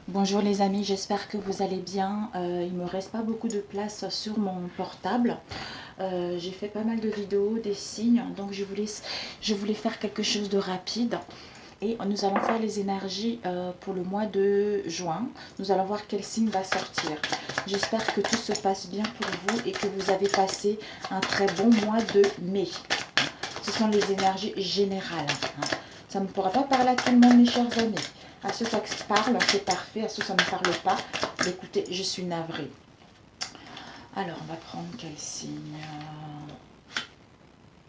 Bonjour les amis, j'espère que vous allez bien. Il me reste pas beaucoup de place sur mon portable. J'ai fait pas mal de vidéos, des signes, donc je voulais faire quelque chose de rapide. Et nous allons faire les énergies pour le mois de juin. Nous allons voir quel signe va sortir. J'espère que tout se passe bien pour vous et que vous avez passé un très bon mois de mai. Ce sont les énergies générales. Ça ne pourra pas parler à tout le monde, mes chers amis. À ceux ça parle, c'est parfait. À ceux ça ne parle pas, écoutez, je suis navrée. Alors, on va prendre quel signe?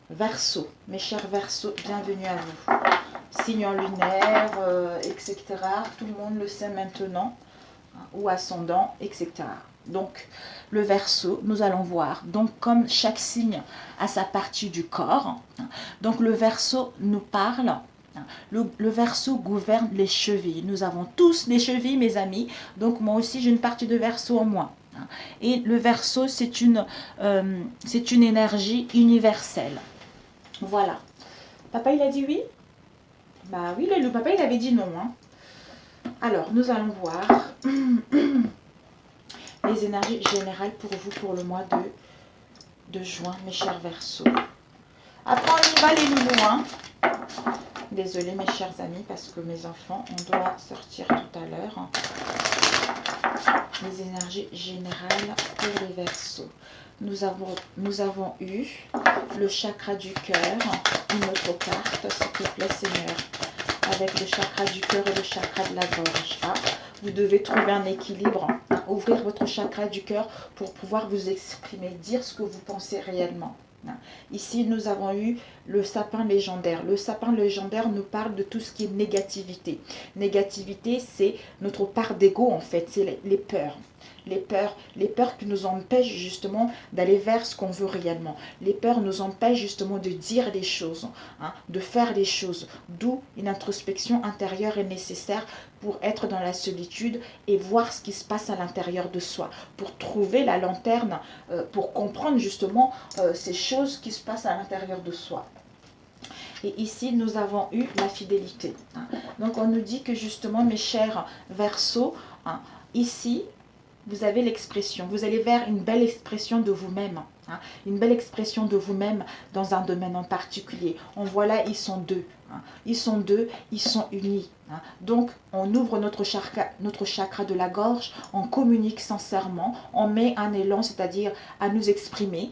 Verseau. Mes chers Verseaux, bienvenue à vous. Signe lunaire, etc. Tout le monde le sait maintenant. Ou ascendant, etc. Donc, le Verseau, nous allons voir. Donc, comme chaque signe a sa partie du corps, donc le Verseau nous parle. Le Verseau gouverne les chevilles. Nous avons tous les chevilles, mes amis. Donc, moi aussi, j'ai une partie de Verseau en moi. Et le Verseau, c'est une énergie universelle. Voilà. Papa, il a dit oui? Bah oui, le papa, il avait dit non. Alors, nous allons voir les énergies générales pour vous pour le mois de juin, mes chers Verseaux. Après, on y va les loulous. Désolée, mes chers amis, parce que mes enfants, on doit sortir tout à l'heure. Les énergies générales pour les Verseaux. Nous avons eu le chakra du cœur, une autre carte, s'il te plaît, Seigneur. Avec le chakra du cœur et le chakra de la gorge. Vous devez trouver un équilibre, ouvrir votre chakra du cœur pour pouvoir vous exprimer, dire ce que vous pensez réellement. Ici, nous avons eu le sapin légendaire. Le sapin légendaire nous parle de tout ce qui est négativité. Négativité, c'est notre part d'ego, en fait. C'est les peurs. Les peurs qui nous empêchent justement d'aller vers ce qu'on veut réellement. Les peurs nous empêchent justement de dire les choses, de faire les choses. D'où une introspection intérieure est nécessaire pour être dans la solitude et voir ce qui se passe à l'intérieur de soi. Pour trouver la lanterne, pour comprendre justement ces choses qui se passent à l'intérieur de soi. Et ici, nous avons eu la fidélité. Donc, on nous dit que justement, mes chers Verseaux, ici, vous avez l'expression, vous allez vers une belle expression de vous-même, une belle expression de vous-même dans un domaine en particulier. On voit là, ils sont deux, ils sont deux, ils sont unis. Donc, on ouvre notre chakra de la gorge, on communique sincèrement, on met un élan, c'est-à-dire à nous exprimer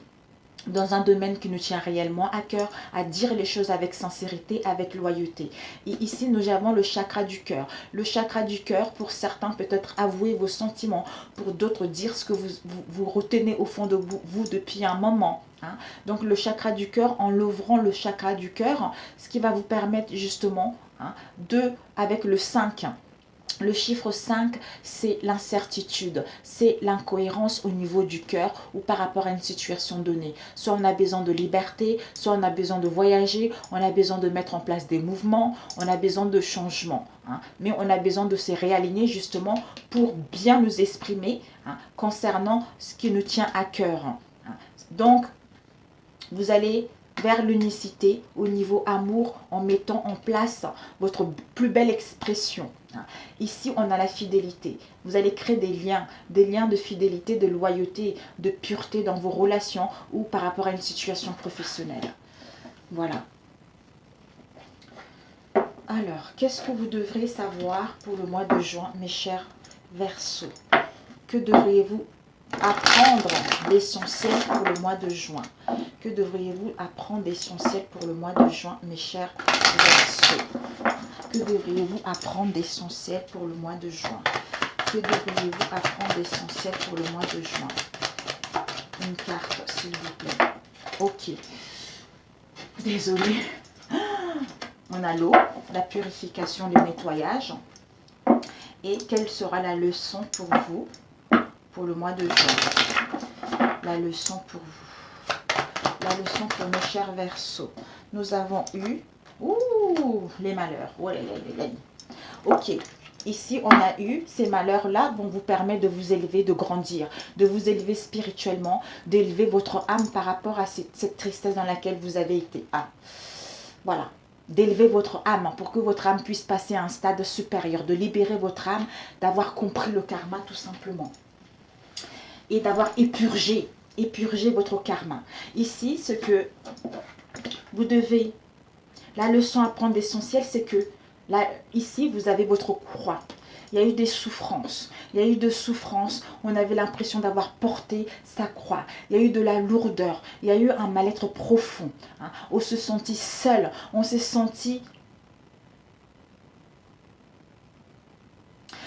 dans un domaine qui nous tient réellement à cœur, à dire les choses avec sincérité, avec loyauté. Et ici, nous avons le chakra du cœur. Le chakra du cœur, pour certains, peut-être avouer vos sentiments, pour d'autres, dire ce que vous retenez au fond de vous depuis un moment. Donc, le chakra du cœur, en l'ouvrant le chakra du cœur, ce qui va vous permettre justement avec le 5, le chiffre 5, c'est l'incertitude, c'est l'incohérence au niveau du cœur ou par rapport à une situation donnée. Soit on a besoin de liberté, soit on a besoin de voyager, on a besoin de mettre en place des mouvements, on a besoin de changement. Mais on a besoin de se réaligner justement pour bien nous exprimer concernant ce qui nous tient à cœur. Donc, vous allez vers l'unicité au niveau amour en mettant en place votre plus belle expression. Ici, on a la fidélité. Vous allez créer des liens de fidélité, de loyauté, de pureté dans vos relations ou par rapport à une situation professionnelle. Voilà. Alors, qu'est-ce que vous devrez savoir pour le mois de juin, mes chers Verseaux? Que devriez-vous apprendre d'essentiel pour le mois de juin? Que devriez-vous apprendre d'essentiel pour le mois de juin, mes chers Verseaux? Que devriez-vous apprendre d'essentiel pour le mois de juin? Que devriez-vous apprendre d'essentiel pour le mois de juin? Une carte, s'il vous plaît. Ok. Désolée. On a l'eau, la purification, le nettoyage. Et quelle sera la leçon pour vous pour le mois de juin? La leçon pour vous. La leçon pour mes chers Verseaux. Nous avons eu les malheurs. Ok. Ici, on a eu ces malheurs-là vont vous permettre de vous élever, de grandir, de vous élever spirituellement, d'élever votre âme par rapport à cette tristesse dans laquelle vous avez été. Voilà. d'élever votre âme, pour que votre âme puisse passer à un stade supérieur, de libérer votre âme, d'avoir compris le karma tout simplement. Et d'avoir épurgé votre karma. Ici, ce que vous devez, la leçon à prendre d'essentiel, c'est que là, ici, vous avez votre croix. Il y a eu des souffrances. Il y a eu de souffrances. On avait l'impression d'avoir porté sa croix. Il y a eu de la lourdeur. Il y a eu un mal-être profond. Hein. On se sentit seul. On s'est senti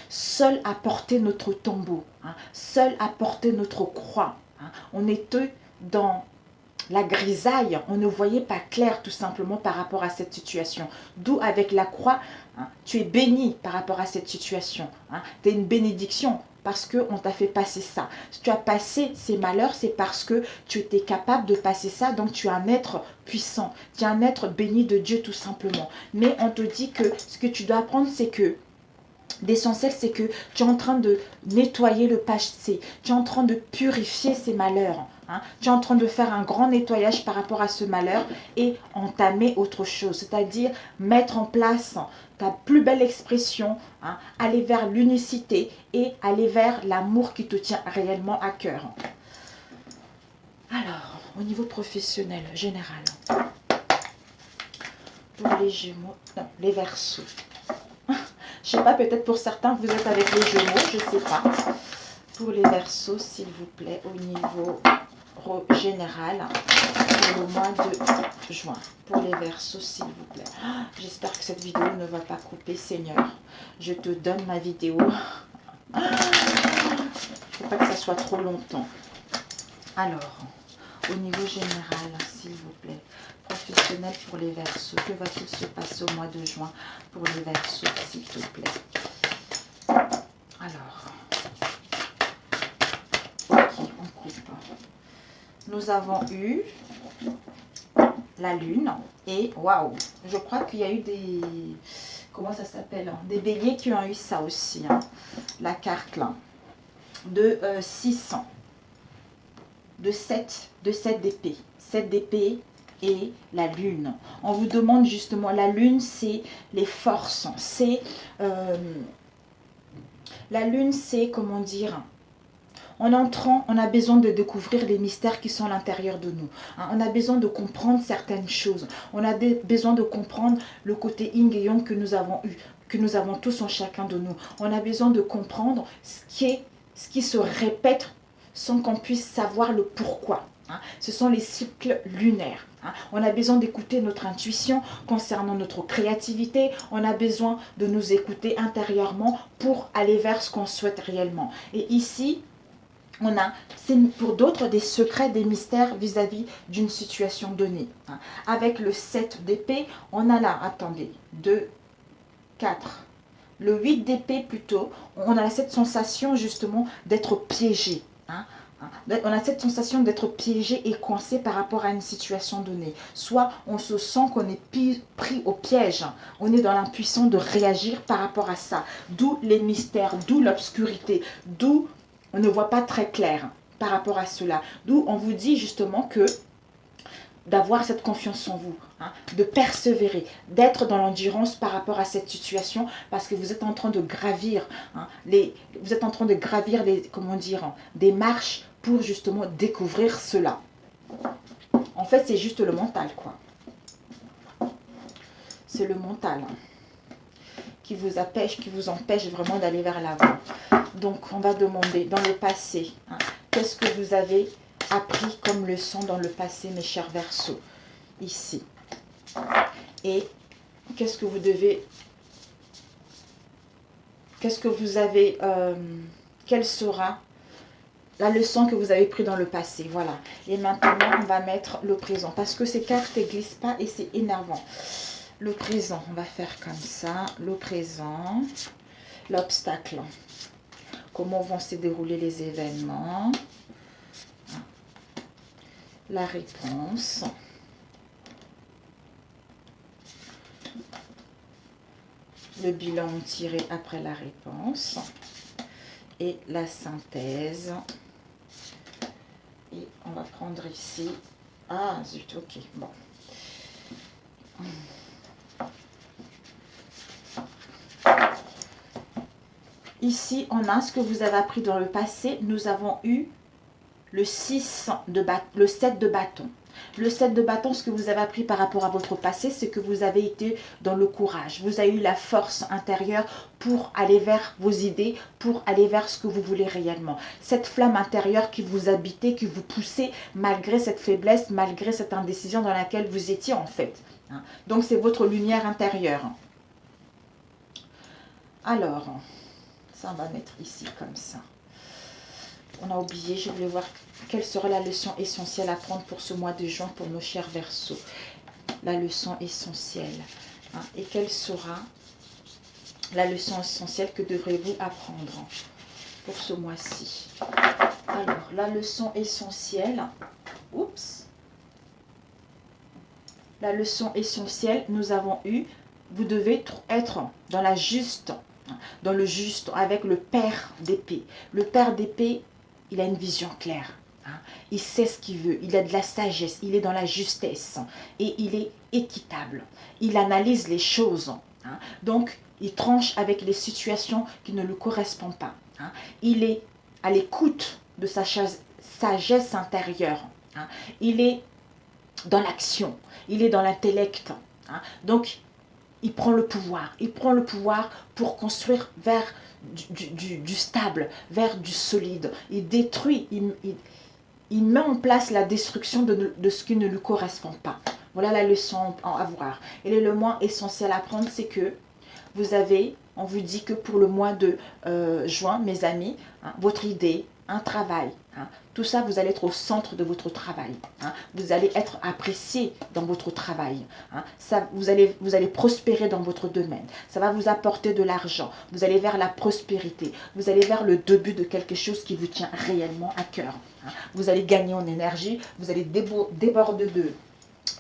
seul à porter notre tombeau. Hein. Seul à porter notre croix. Hein. On était dans la grisaille, on ne voyait pas clair tout simplement par rapport à cette situation. D'où avec la croix, hein, tu es béni par rapport à cette situation. Hein. Tu es une bénédiction parce qu'on t'a fait passer ça. Si tu as passé ces malheurs, c'est parce que tu étais capable de passer ça. Donc tu es un être puissant, tu es un être béni de Dieu tout simplement. Mais on te dit que ce que tu dois apprendre, c'est que l'essentiel, c'est que tu es en train de nettoyer le passé, tu es en train de purifier ces malheurs, hein. Tu es en train de faire un grand nettoyage par rapport à ce malheur et entamer autre chose, c'est-à-dire mettre en place ta plus belle expression, hein, aller vers l'unicité et aller vers l'amour qui te tient réellement à cœur. Alors, au niveau professionnel, général, pour les Gémeaux, non, les Verseaux. Je ne sais pas, peut-être pour certains, vous êtes avec les Gémeaux, je ne sais pas. Pour les Verseaux, s'il vous plaît, au niveau général, pour le mois de juin. Pour les Verseaux, s'il vous plaît. J'espère que cette vidéo ne va pas couper, Seigneur. Je te donne ma vidéo. Il ne faut pas que ça soit trop longtemps. Alors, au niveau général, s'il vous plaît. Professionnel pour les Verseaux. Que va-t-il se passer au mois de juin pour les Verseaux, s'il te plaît? Alors, ok, on coupe. Nous avons eu la Lune et, waouh, je crois qu'il y a eu des, comment ça s'appelle, des béliers qui ont eu ça aussi, hein, la carte là, de 600, de 7 d'épée, 7 d'épée. Et la lune. On vous demande justement, la lune c'est les forces, c'est la lune c'est, comment dire, en entrant, on a besoin de découvrir les mystères qui sont à l'intérieur de nous. Hein, on a besoin de comprendre certaines choses. On a besoin de comprendre le côté yin et yang que nous avons eu, que nous avons tous en chacun de nous. On a besoin de comprendre ce qui se répète sans qu'on puisse savoir le pourquoi. Hein. Ce sont les cycles lunaires. Hein. On a besoin d'écouter notre intuition concernant notre créativité. On a besoin de nous écouter intérieurement pour aller vers ce qu'on souhaite réellement. Et ici, on a, c'est pour d'autres, des secrets, des mystères vis-à-vis d'une situation donnée. Hein. Avec le 7 d'épée, on a là, attendez, 2, 4, le 8 d'épée plutôt, on a cette sensation justement d'être piégé. Hein. On a cette sensation d'être piégé et coincé par rapport à une situation donnée. Soit on se sent qu'on est pris au piège. On est dans l'impuissance de réagir par rapport à ça. D'où les mystères, d'où l'obscurité, d'où on ne voit pas très clair par rapport à cela. D'où on vous dit justement que d'avoir cette confiance en vous, hein, de persévérer, d'être dans l'endurance par rapport à cette situation, parce que vous êtes en train de gravir, hein, vous êtes en train de gravir comment dire, des marches pour justement découvrir cela. En fait, c'est juste le mental, quoi. C'est le mental qui vous empêche vraiment d'aller vers l'avant. Donc, on va demander dans le passé, hein, qu'est-ce que vous avez appris comme leçon dans le passé, mes chers Verseaux, ici. Et qu'est-ce que vous devez, quelle sera la leçon que vous avez prise dans le passé, voilà. Et maintenant, on va mettre le présent, parce que ces cartes ne glissent pas et c'est énervant. Le présent, on va faire comme ça, le présent, l'obstacle. Comment vont se dérouler les événements? La réponse. Le bilan tiré après la réponse. Et la synthèse. Et on va prendre ici. Ah, zut, ok, bon. Ici, on a ce que vous avez appris dans le passé. Nous avons eu le 6 de bâton, le 7 de bâton. Le 7 de bâton, ce que vous avez appris par rapport à votre passé, c'est que vous avez été dans le courage. Vous avez eu la force intérieure pour aller vers vos idées, pour aller vers ce que vous voulez réellement. Cette flamme intérieure qui vous habitait, qui vous poussait malgré cette faiblesse, malgré cette indécision dans laquelle vous étiez en fait. Donc c'est votre lumière intérieure. Alors, ça on va mettre ici comme ça. On a oublié, je voulais voir quelle sera la leçon essentielle à prendre pour ce mois de juin pour nos chers Verseaux. La leçon essentielle. Et quelle sera la leçon essentielle que devrez-vous apprendre pour ce mois-ci? Alors, la leçon essentielle. Oups. La leçon essentielle, nous avons eu, vous devez être dans la juste, dans le juste, avec le père d'épée. Le père d'épée, il a une vision claire. Il sait ce qu'il veut. Il a de la sagesse. Il est dans la justesse. Et il est équitable. Il analyse les choses. Donc, il tranche avec les situations qui ne lui correspondent pas. Il est à l'écoute de sa sagesse intérieure. Il est dans l'action. Il est dans l'intellect. Donc, il prend le pouvoir. Il prend le pouvoir pour construire vers du stable, vers du solide. Il détruit, il met en place la destruction de ce qui ne lui correspond pas. Voilà la leçon à voir. Et le mois essentiel à prendre, c'est que vous avez, on vous dit que pour le mois de juin, mes amis, votre idée, un travail, tout ça, vous allez être au centre de votre travail. Vous allez être apprécié dans votre travail. Ça, vous allez prospérer dans votre domaine. Ça va vous apporter de l'argent. Vous allez vers la prospérité. Vous allez vers le début de quelque chose qui vous tient réellement à cœur. Vous allez gagner en énergie. Vous allez déborder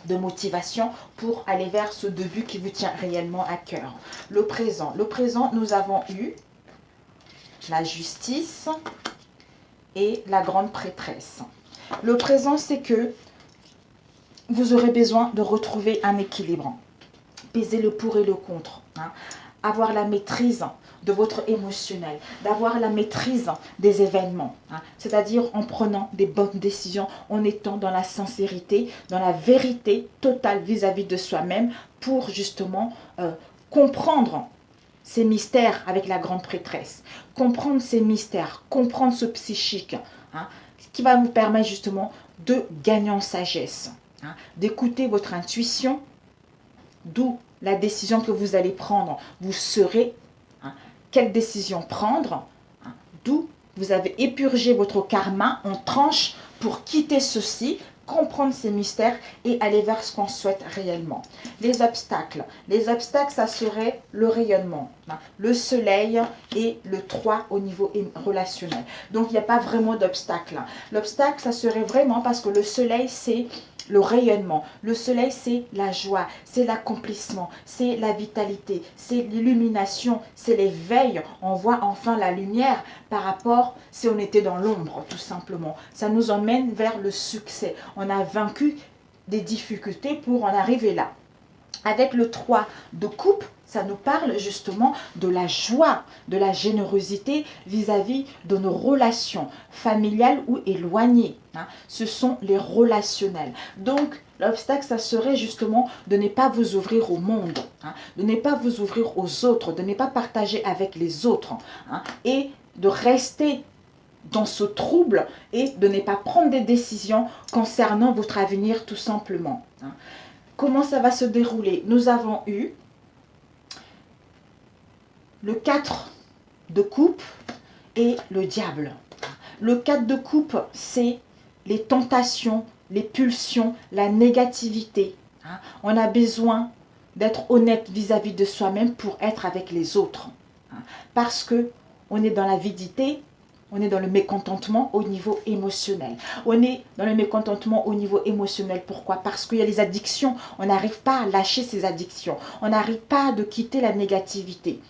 de motivation pour aller vers ce début qui vous tient réellement à cœur. Le présent. Le présent, nous avons eu la justice et la grande prêtresse. Le présent, c'est que vous aurez besoin de retrouver un équilibre. Peser le pour et le contre. Avoir la maîtrise de votre émotionnel. D'avoir la maîtrise des événements. C'est-à-dire en prenant des bonnes décisions, en étant dans la sincérité, dans la vérité totale vis-à-vis de soi-même pour justement comprendre ces mystères avec la grande prêtresse. Comprendre ces mystères, comprendre ce psychique, ce qui va vous permettre justement de gagner en sagesse, d'écouter votre intuition, d'où la décision que vous allez prendre. Vous saurez quelle décision prendre, d'où vous avez épurgé votre karma en tranches pour quitter ceci, comprendre ces mystères et aller vers ce qu'on souhaite réellement. Les obstacles, ça serait le rayonnement, le soleil et le 3 au niveau relationnel. Donc, il n'y a pas vraiment d'obstacle. L'obstacle, ça serait vraiment parce que le soleil, c'est le rayonnement. Le soleil, c'est la joie, c'est l'accomplissement, c'est la vitalité, c'est l'illumination, c'est l'éveil. On voit enfin la lumière par rapport si on était dans l'ombre, tout simplement. Ça nous emmène vers le succès. On a vaincu des difficultés pour en arriver là. Avec le 3 de coupe, ça nous parle justement de la joie, de la générosité vis-à-vis de nos relations familiales ou éloignées. Ce sont les relationnels. Donc, l'obstacle, ça serait justement de ne pas vous ouvrir au monde, de ne pas vous ouvrir aux autres, de ne pas partager avec les autres et de rester dans ce trouble et de ne pas prendre des décisions concernant votre avenir tout simplement. Comment ça va se dérouler? Nous avons eu le 4 de coupe et le diable. Le 4 de coupe, c'est les tentations, les pulsions, la négativité. On a besoin d'être honnête vis-à-vis de soi-même pour être avec les autres. Parce que on est dans l'avidité, on est dans le mécontentement au niveau émotionnel. On est dans le mécontentement au niveau émotionnel. Pourquoi? Parce qu'il y a les addictions. On n'arrive pas à lâcher ces addictions. On n'arrive pas à quitter la négativité.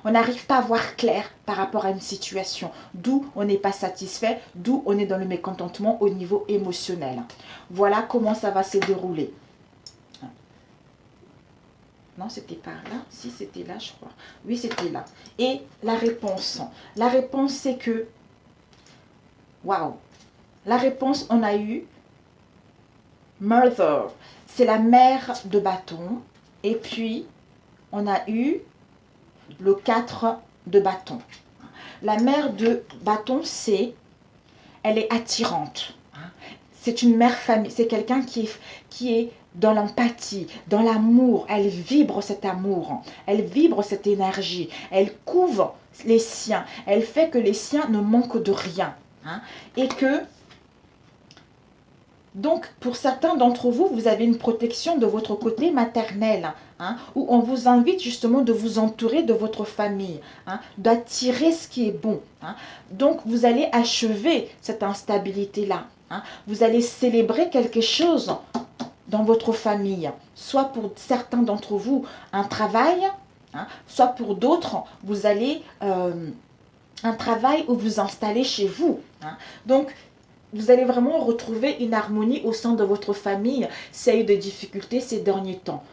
On n'arrive pas à voir clair par rapport à une situation. D'où on n'est pas satisfait, d'où on est dans le mécontentement au niveau émotionnel. Voilà comment ça va se dérouler. Non, c'était par là. Si, c'était là, je crois. Oui, c'était là. Et la réponse. La réponse, c'est que... Waouh! La réponse, on a eu... Mother. C'est la mère de bâton. Et puis, on a eu le 4 de bâton. La mère de bâton, c'est... Elle est attirante. C'est une mère famille. C'est quelqu'un qui est dans l'empathie, dans l'amour. Elle vibre cet amour. Elle vibre cette énergie. Elle couvre les siens. Elle fait que les siens ne manquent de rien. Et que... Donc, pour certains d'entre vous, vous avez une protection de votre côté maternel, où on vous invite justement de vous entourer de votre famille, d'attirer ce qui est bon. Donc, vous allez achever cette instabilité-là. Vous allez célébrer quelque chose dans votre famille, soit pour certains d'entre vous, un travail, soit pour d'autres, vous allez un travail où vous installez chez vous. Donc, vous allez vraiment retrouver une harmonie au sein de votre famille s'il y a eu des difficultés ces derniers temps.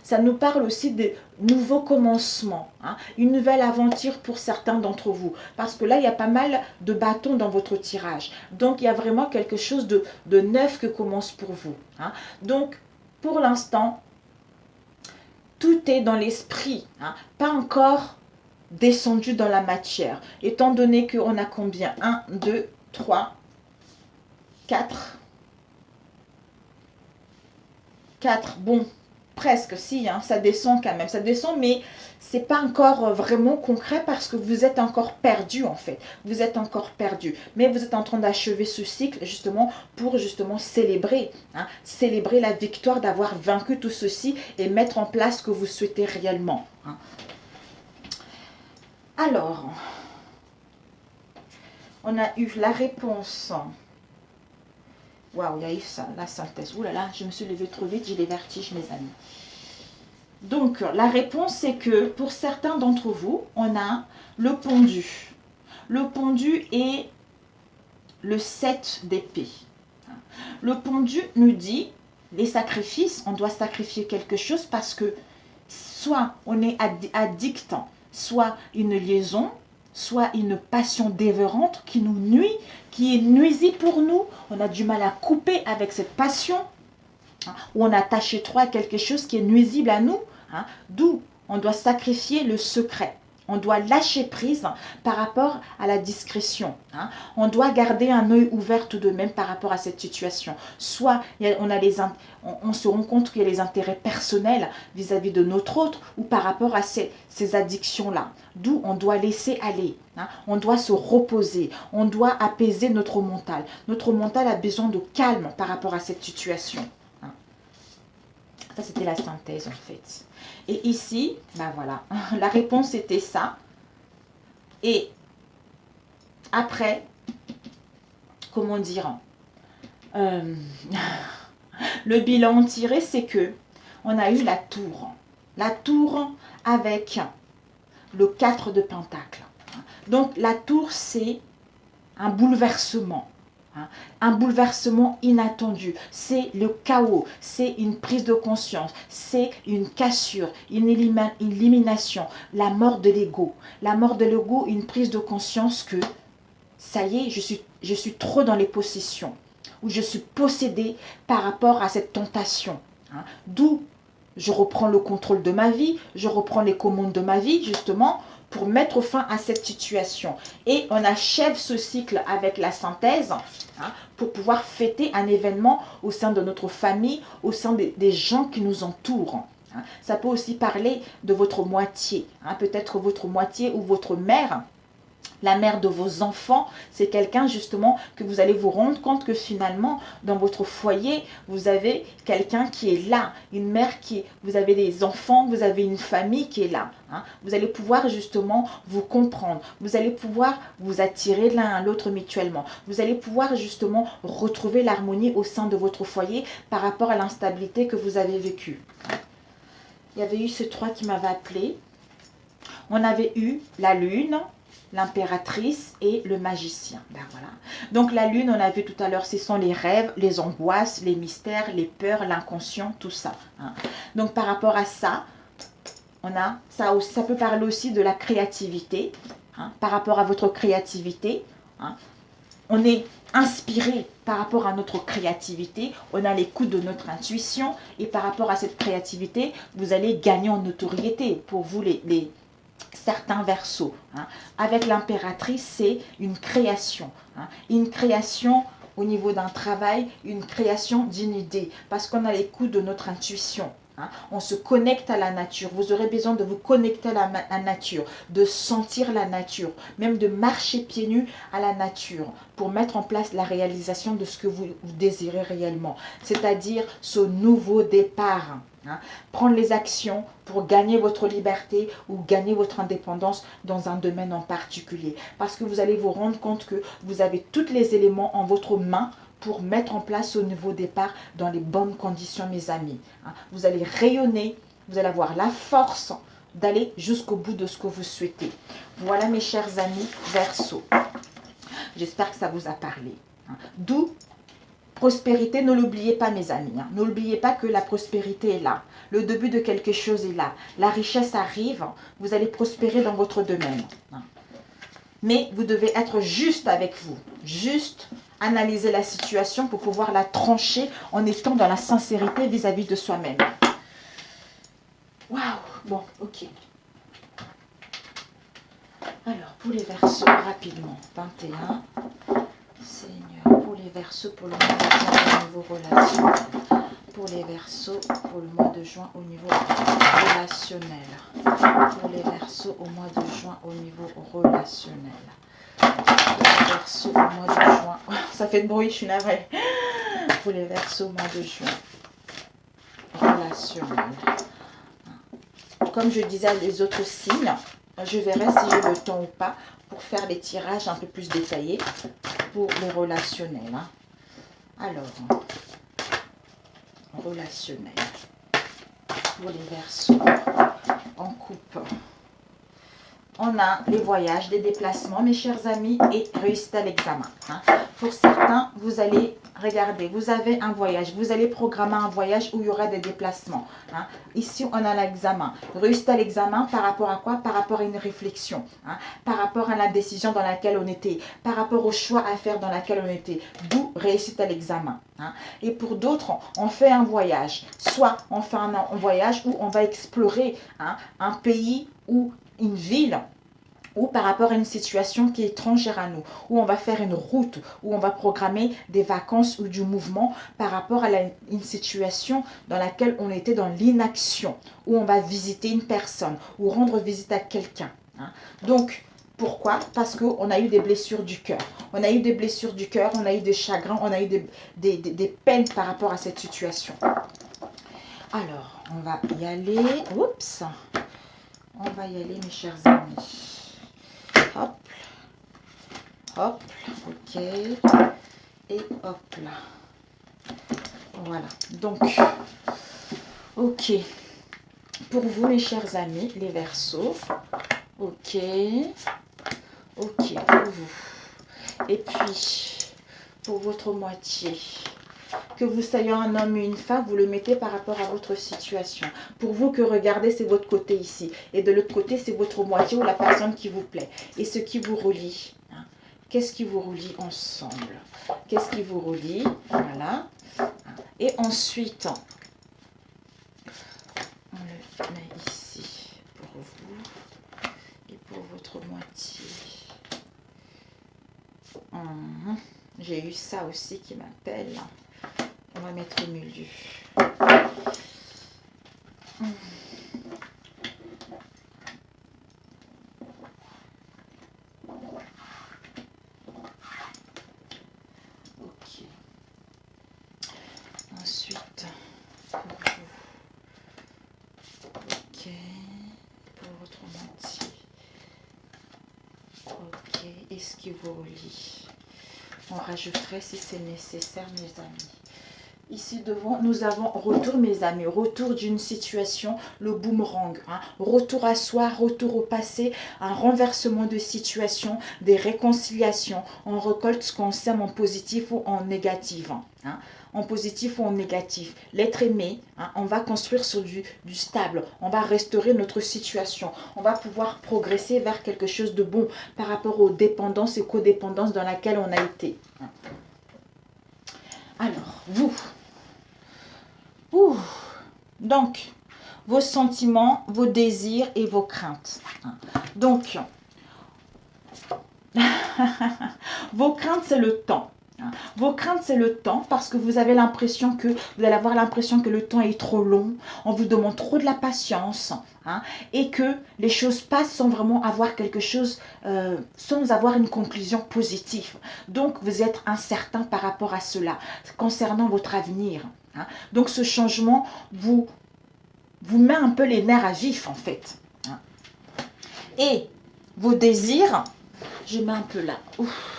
Ça nous parle aussi de nouveaux commencements, une nouvelle aventure pour certains d'entre vous. Parce que là, il y a pas mal de bâtons dans votre tirage. Donc, il y a vraiment quelque chose de neuf qui commence pour vous. Donc, pour l'instant, tout est dans l'esprit, pas encore descendu dans la matière. Étant donné qu'on a combien? 1, 2, 3... 4, bon, presque, si, ça descend quand même, ça descend, mais c'est pas encore vraiment concret parce que vous êtes encore perdu en fait, vous êtes encore perdu, mais vous êtes en train d'achever ce cycle justement pour justement célébrer, célébrer la victoire d'avoir vaincu tout ceci et mettre en place ce que vous souhaitez réellement. Alors, on a eu la réponse. Waouh, il y a eu ça, la synthèse. Ouh là là, je me suis levée trop vite, j'ai les vertiges, mes amis. Donc, la réponse, c'est que pour certains d'entre vous, on a le pendu. Le pendu est le 7 d'épée. Le pendu nous dit, les sacrifices, on doit sacrifier quelque chose parce que soit on est addict, soit une liaison, soit une passion dévorante qui nous nuit, qui est nuisible pour nous. On a du mal à couper avec cette passion, ou on est attaché trop à quelque chose qui est nuisible à nous, d'où on doit sacrifier le secret. On doit lâcher prise par rapport à la discrétion. On doit garder un œil ouvert tout de même par rapport à cette situation. Soit on se rend compte qu'il y a les intérêts personnels vis-à-vis de notre autre ou par rapport à ces addictions-là. D'où on doit laisser aller. On doit se reposer. On doit apaiser notre mental. Notre mental a besoin de calme par rapport à cette situation. Ça, c'était la synthèse, en fait. Et ici, ben voilà, la réponse était ça. Et après, comment dire, le bilan tiré, c'est que on a eu la tour. La tour avec le 4 de pentacle. Donc, la tour, c'est un bouleversement. Un bouleversement inattendu, c'est le chaos, c'est une prise de conscience, c'est une cassure, une élimination, la mort de l'ego. La mort de l'ego, une prise de conscience que ça y est, je suis trop dans les possessions, ou je suis possédée par rapport à cette tentation. D'où je reprends le contrôle de ma vie, je reprends les commandes de ma vie, justement, pour mettre fin à cette situation. Et on achève ce cycle avec la synthèse pour pouvoir fêter un événement au sein de notre famille, au sein des gens qui nous entourent. Ça peut aussi parler de votre moitié. Peut-être votre moitié ou votre mère. La mère de vos enfants, c'est quelqu'un justement que vous allez vous rendre compte que finalement, dans votre foyer, vous avez quelqu'un qui est là. Une mère vous avez des enfants, vous avez une famille qui est là. Vous allez pouvoir justement vous comprendre. Vous allez pouvoir vous attirer l'un à l'autre mutuellement. Vous allez pouvoir justement retrouver l'harmonie au sein de votre foyer par rapport à l'instabilité que vous avez vécue. Il y avait eu ces trois qui m'avaient appelé. On avait eu la lune, l'impératrice et le magicien. Ben voilà. Donc la lune, on a vu tout à l'heure, ce sont les rêves, les angoisses, les mystères, les peurs, l'inconscient, tout ça. Donc par rapport à ça, ça peut parler aussi de la créativité, hein, par rapport à votre créativité. Hein. On est inspiré par rapport à notre créativité, on a l'écoute de notre intuition et par rapport à cette créativité, vous allez gagner en notoriété pour vous certains versos. Hein. Avec l'impératrice, c'est une création. Hein. Une création au niveau d'un travail, une création d'une idée, parce qu'on a l'écoute de notre intuition. Hein. On se connecte à la nature. Vous aurez besoin de vous connecter à la nature, de sentir la nature, même de marcher pieds nus à la nature pour mettre en place la réalisation de ce que vous désirez réellement, c'est-à-dire ce nouveau départ. Hein. Prendre les actions pour gagner votre liberté ou gagner votre indépendance dans un domaine en particulier. Parce que vous allez vous rendre compte que vous avez tous les éléments en votre main pour mettre en place ce nouveau départ dans les bonnes conditions, mes amis. Vous allez rayonner, vous allez avoir la force d'aller jusqu'au bout de ce que vous souhaitez. Voilà mes chers amis Verseau. J'espère que ça vous a parlé. D'où prospérité, ne l'oubliez pas mes amis. N'oubliez pas que la prospérité est là. Le début de quelque chose est là. La richesse arrive, vous allez prospérer dans votre domaine. Mais vous devez être juste avec vous. Juste analyser la situation pour pouvoir la trancher en étant dans la sincérité vis-à-vis de soi-même. Waouh! Bon, ok. Alors, pour les Verseaux, rapidement. 21. Seigneur, pour les Verseaux, pour le mois de juin au niveau relationnel. Pour les Verseaux, pour le mois de juin au niveau relationnel. Pour les Verseaux au mois de juin au niveau relationnel. Verseau au mois de juin. Ça fait de bruit, je suis navrée. Pour les Verseaux au mois de juin. Relationnel. Comme je disais à les autres signes, je verrai si j'ai le temps ou pas pour faire des tirages un peu plus détaillés pour le relationnel. Alors, relationnel. Pour les Verseaux en couple. On a les voyages, les déplacements, mes chers amis, et réussite à l'examen. Pour certains, vous allez regarder, vous avez un voyage, vous allez programmer un voyage où il y aura des déplacements. Ici, on a l'examen. Réussite à l'examen par rapport à quoi? Par rapport à une réflexion, par rapport à la décision dans laquelle on était, par rapport au choix à faire dans laquelle on était. D'où réussite à l'examen. Et pour d'autres, on fait un voyage. Soit on fait un voyage où on va explorer un pays ou une ville, ou par rapport à une situation qui est étrangère à nous, où on va faire une route, où on va programmer des vacances ou du mouvement par rapport à une situation dans laquelle on était dans l'inaction, où on va visiter une personne ou rendre visite à quelqu'un. Donc, pourquoi? Parce qu'on a eu des blessures du cœur. On a eu des blessures du cœur, on a eu des chagrins, on a eu des peines par rapport à cette situation. Alors, on va y aller. Oups! On va y aller, mes chers amis. Hop. Hop. Ok. Et hop là. Voilà. Donc, ok. Pour vous, mes chers amis, les Verseaux. Ok. Ok, pour vous. Et puis, pour votre moitié. Que vous soyez un homme ou une femme, vous le mettez par rapport à votre situation. Pour vous que regardez, c'est votre côté ici. Et de l'autre côté, c'est votre moitié ou la personne qui vous plaît. Et ce qui vous relie. Qu'est-ce qui vous relie ensemble? Qu'est-ce qui vous relie? Voilà. Et ensuite, on le met ici pour vous. Et pour votre moitié. J'ai eu ça aussi qui m'appelle. On va mettre au milieu. Ok. Ensuite, pour vous. Ok. Pour votre moitié. Ok. Et ce qui vous relie. On rajouterait si c'est nécessaire, mes amis. Ici devant, nous avons retour, mes amis, retour d'une situation, le boomerang, hein, retour à soi, retour au passé, un renversement de situation, des réconciliations. On récolte ce qu'on sème en positif ou en négatif. Hein, en positif ou en négatif. L'être aimé, hein, on va construire sur du stable, on va restaurer notre situation, on va pouvoir progresser vers quelque chose de bon par rapport aux dépendances et codépendances dans laquelle on a été. Alors, vous, donc, vos sentiments, vos désirs et vos craintes. Donc, vos craintes, c'est le temps. Vos craintes, c'est le temps parce que vous avez l'impression que, vous allez avoir l'impression que le temps est trop long, on vous demande trop de la patience, hein, et que les choses passent sans vraiment avoir quelque chose, sans avoir une conclusion positive. Donc, vous êtes incertain par rapport à cela, concernant votre avenir. Hein. Donc, ce changement vous met un peu les nerfs à vif, en fait. Hein. Et vos désirs, je mets un peu là. Ouf.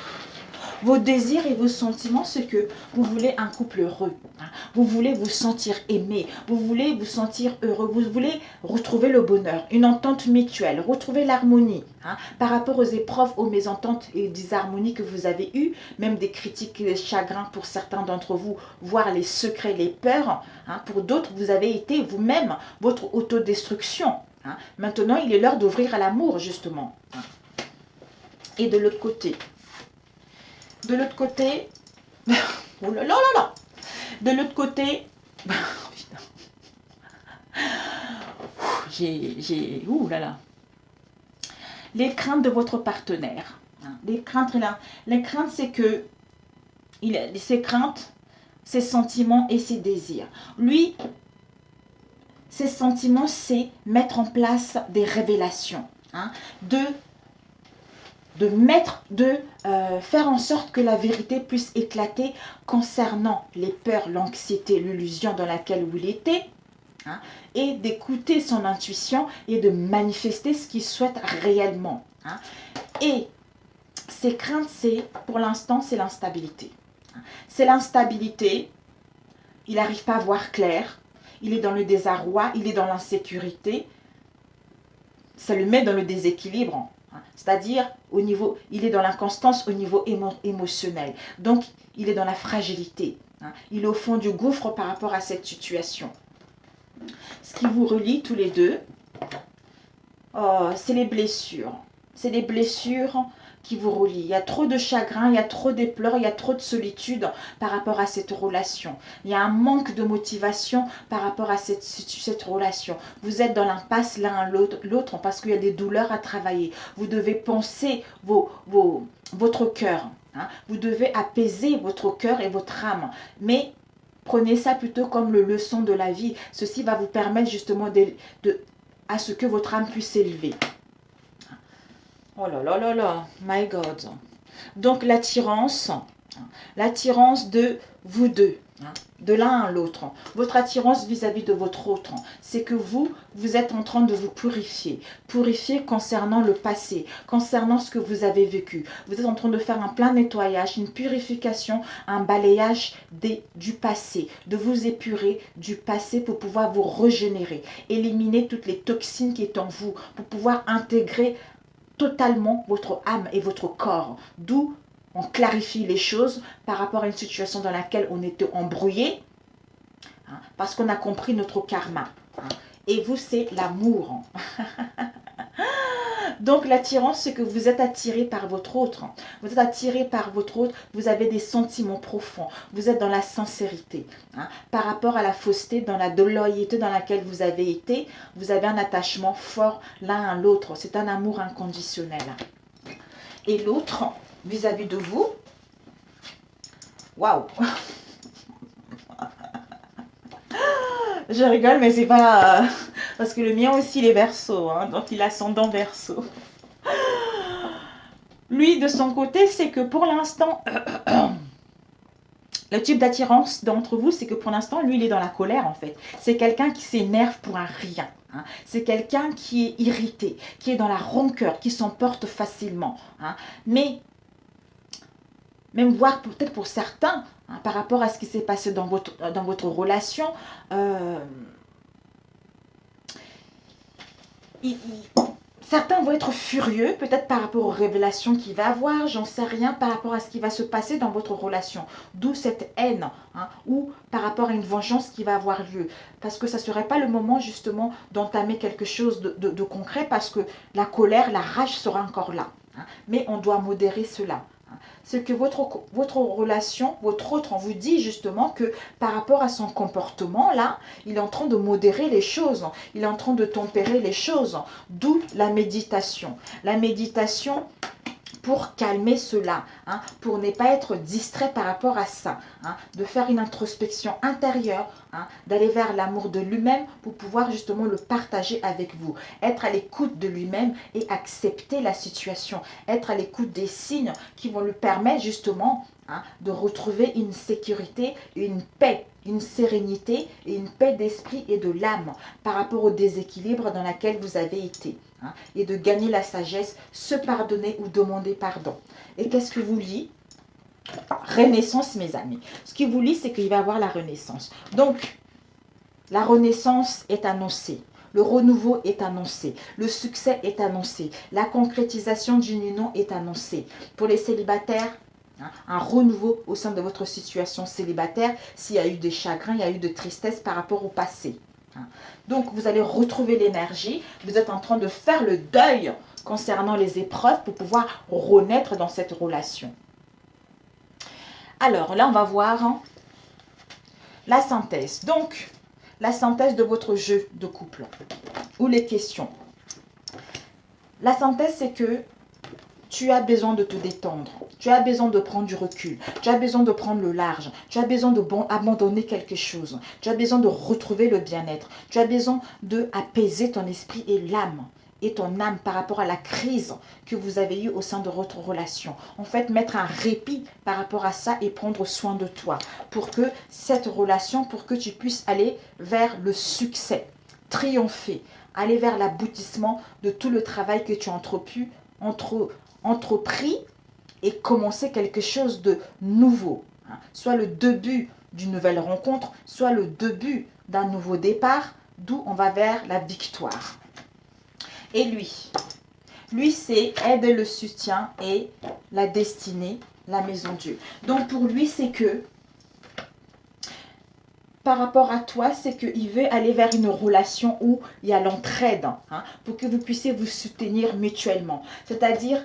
Vos désirs et vos sentiments, c'est que vous voulez un couple heureux. Hein. Vous voulez vous sentir aimé. Vous voulez vous sentir heureux. Vous voulez retrouver le bonheur, une entente mutuelle, retrouver l'harmonie. Hein, par rapport aux épreuves, aux mésententes et disharmonies que vous avez eues, même des critiques et des chagrins pour certains d'entre vous, voire les secrets, les peurs. Hein, pour d'autres, vous avez été vous-même votre autodestruction. Hein. Maintenant, il est l'heure d'ouvrir à l'amour, justement. Hein. Et de l'autre côté, oh là là là là, de l'autre côté, ouh là là, les craintes de votre partenaire. Les craintes, c'est que, ses craintes, ses sentiments et ses désirs. Lui, ses sentiments, c'est mettre en place des révélations, hein, faire en sorte que la vérité puisse éclater concernant les peurs, l'anxiété, l'illusion dans laquelle il était, hein, et d'écouter son intuition et de manifester ce qu'il souhaite réellement. Hein. Et ses craintes, pour l'instant, c'est l'instabilité. C'est l'instabilité, il n'arrive pas à voir clair, il est dans le désarroi, il est dans l'insécurité, ça le met dans le déséquilibre. C'est-à-dire, il est dans l'inconstance au niveau émotionnel. Donc, il est dans la fragilité. Hein. Il est au fond du gouffre par rapport à cette situation. Ce qui vous relie tous les deux, c'est les blessures. C'est les blessures qui vous relient. Il y a trop de chagrin, il y a trop de pleurs, il y a trop de solitude par rapport à cette relation. Il y a un manque de motivation par rapport à cette relation. Vous êtes dans l'impasse l'un à l'autre parce qu'il y a des douleurs à travailler. Vous devez penser votre cœur. Hein. Vous devez apaiser votre cœur et votre âme. Mais prenez ça plutôt comme le leçon de la vie. Ceci va vous permettre justement à ce que votre âme puisse s'élever. Oh là là là là, my God. Donc l'attirance de vous deux, hein, de l'un à l'autre. Votre attirance vis-à-vis de votre autre, c'est que vous êtes en train de vous purifier. Purifier concernant le passé, concernant ce que vous avez vécu. Vous êtes en train de faire un plein nettoyage, une purification, un balayage du passé. De vous épurer du passé pour pouvoir vous régénérer. Éliminer toutes les toxines qui sont en vous, pour pouvoir intégrer totalement votre âme et votre corps. D'où on clarifie les choses par rapport à une situation dans laquelle on était embrouillé, hein, parce qu'on a compris notre karma. Hein. Et vous, c'est l'amour. Donc l'attirance, c'est que vous êtes attiré par votre autre. Vous êtes attiré par votre autre, vous avez des sentiments profonds. Vous êtes dans la sincérité. Hein. Par rapport à la fausseté, dans la loyauté dans laquelle vous avez été, vous avez un attachement fort l'un à l'autre. C'est un amour inconditionnel. Et l'autre, vis-à-vis de vous, waouh! Je rigole, mais c'est pas... parce que le mien aussi, il est Verseau, hein, donc il a ascendant Verseau. Lui, de son côté, c'est que pour l'instant, le type d'attirance d'entre vous, c'est que pour l'instant, lui, il est dans la colère, en fait. C'est quelqu'un qui s'énerve pour un rien. Hein. C'est quelqu'un qui est irrité, qui est dans la rancœur, qui s'emporte facilement. Hein. Mais même voir peut-être pour certains, hein, par rapport à ce qui s'est passé dans votre relation, certains vont être furieux, peut-être par rapport aux révélations qu'il va avoir, j'en sais rien, par rapport à ce qui va se passer dans votre relation. D'où cette haine, hein, ou par rapport à une vengeance qui va avoir lieu. Parce que ça ne serait pas le moment justement d'entamer quelque chose de concret, parce que la colère, la rage sera encore là. Hein. Mais on doit modérer cela. C'est que votre relation, votre autre, on vous dit justement que par rapport à son comportement, là, il est en train de modérer les choses, il est en train de tempérer les choses, d'où la méditation. La méditation pour calmer cela, hein, pour ne pas être distrait par rapport à ça, hein, de faire une introspection intérieure, hein, d'aller vers l'amour de lui-même pour pouvoir justement le partager avec vous, être à l'écoute de lui-même et accepter la situation, être à l'écoute des signes qui vont lui permettre justement, hein, de retrouver une sécurité, une paix, une sérénité et une paix d'esprit et de l'âme par rapport au déséquilibre dans lequel vous avez été. Hein, et de gagner la sagesse, se pardonner ou demander pardon. Et qu'est-ce que vous lit? Renaissance, mes amis. Ce qui vous lit, c'est qu'il va y avoir la renaissance. Donc, la renaissance est annoncée. Le renouveau est annoncé. Le succès est annoncé. La concrétisation d'une union est annoncée. Pour les célibataires, un renouveau au sein de votre situation célibataire, s'il y a eu des chagrins, il y a eu de tristesse par rapport au passé. Donc, vous allez retrouver l'énergie. Vous êtes en train de faire le deuil concernant les épreuves pour pouvoir renaître dans cette relation. Alors, là, on va voir, hein, la synthèse. Donc, la synthèse de votre jeu de couple ou les questions. La synthèse, c'est que tu as besoin de te détendre, tu as besoin de prendre du recul, tu as besoin de prendre le large, tu as besoin d'abandonner quelque chose, tu as besoin de retrouver le bien-être, tu as besoin d'apaiser ton esprit et l'âme et ton âme par rapport à la crise que vous avez eue au sein de votre relation. En fait, mettre un répit par rapport à ça et prendre soin de toi pour que cette relation, pour que tu puisses aller vers le succès, triompher, aller vers l'aboutissement de tout le travail que tu as entrepris et commencer quelque chose de nouveau. Soit le début d'une nouvelle rencontre, soit le début d'un nouveau départ, d'où on va vers la victoire. Et lui c'est aide, le soutien et la destinée, la maison Dieu. Donc pour lui, c'est que par rapport à toi, c'est qu'il veut aller vers une relation où il y a l'entraide, hein, pour que vous puissiez vous soutenir mutuellement. C'est-à-dire,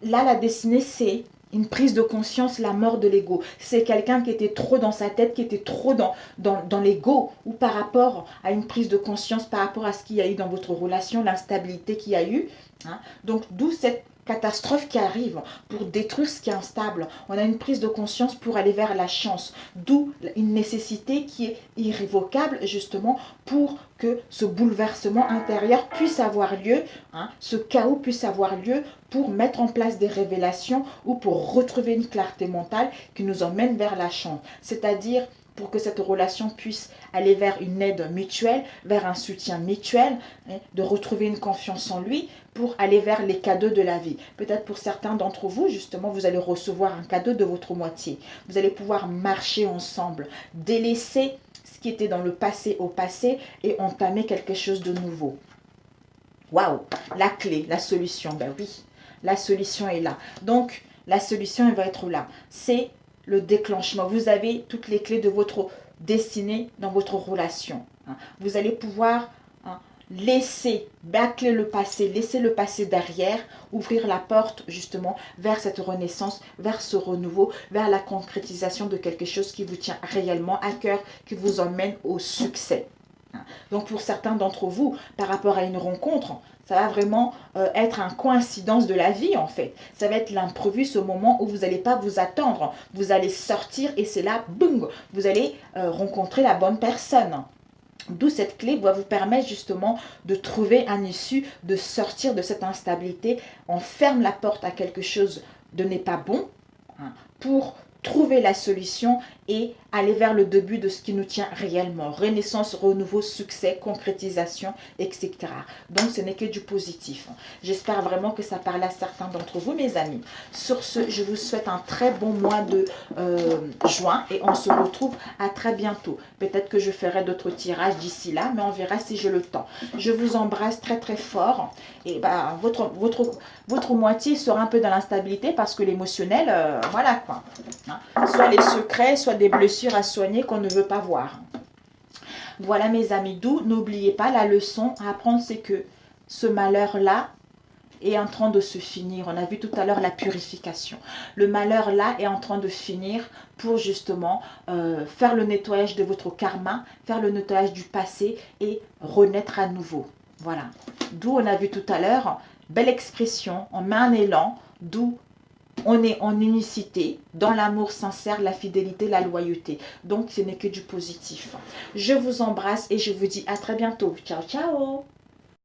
là, la destinée, c'est une prise de conscience, la mort de l'ego. C'est quelqu'un qui était trop dans sa tête, qui était trop dans l'ego, ou par rapport à une prise de conscience, par rapport à ce qu'il y a eu dans votre relation, l'instabilité qu'il y a eu. Hein. Donc, d'où cette catastrophe qui arrive pour détruire ce qui est instable. On a une prise de conscience pour aller vers la chance, d'où une nécessité qui est irrévocable justement pour que ce bouleversement intérieur puisse avoir lieu, hein, ce chaos puisse avoir lieu pour mettre en place des révélations ou pour retrouver une clarté mentale qui nous emmène vers la chance. C'est-à-dire pour que cette relation puisse aller vers une aide mutuelle, vers un soutien mutuel, hein, de retrouver une confiance en lui, pour aller vers les cadeaux de la vie. Peut-être pour certains d'entre vous, justement, vous allez recevoir un cadeau de votre moitié. Vous allez pouvoir marcher ensemble, délaisser ce qui était dans le passé au passé et entamer quelque chose de nouveau. Waouh! La clé, la solution, ben oui, la solution est là. Donc, la solution, elle va être là. C'est le déclenchement. Vous avez toutes les clés de votre destinée dans votre relation. Vous allez pouvoir laisser bâcler le passé, laisser le passé derrière, ouvrir la porte justement vers cette renaissance, vers ce renouveau, vers la concrétisation de quelque chose qui vous tient réellement à cœur, qui vous emmène au succès. Donc pour certains d'entre vous, par rapport à une rencontre, ça va vraiment être une coïncidence de la vie en fait. Ça va être l'imprévu, ce moment où vous n'allez pas vous attendre. Vous allez sortir et c'est là, boum, vous allez rencontrer la bonne personne. D'où cette clé va vous permettre justement de trouver un issue, de sortir de cette instabilité. On ferme la porte à quelque chose de n'est pas bon, hein, pour trouver la solution et aller vers le début de ce qui nous tient réellement. Renaissance, renouveau, succès, concrétisation, etc. Donc, ce n'est que du positif. J'espère vraiment que ça parle à certains d'entre vous, mes amis. Sur ce, je vous souhaite un très bon mois de juin et on se retrouve à très bientôt. Peut-être que je ferai d'autres tirages d'ici là, mais on verra si j'ai le temps. Je vous embrasse très très fort et votre moitié sera un peu dans l'instabilité parce que l'émotionnel, voilà quoi. Hein? Soit les secrets, soit des blessures à soigner qu'on ne veut pas voir. Voilà mes amis, d'où n'oubliez pas la leçon à apprendre, c'est que ce malheur-là est en train de se finir. On a vu tout à l'heure la purification. Le malheur là est en train de finir pour justement faire le nettoyage de votre karma, faire le nettoyage du passé et renaître à nouveau. Voilà. D'où on a vu tout à l'heure, belle expression, on met un élan, d'où on est en unicité, dans l'amour sincère, la fidélité, la loyauté. Donc, ce n'est que du positif. Je vous embrasse et je vous dis à très bientôt. Ciao, ciao!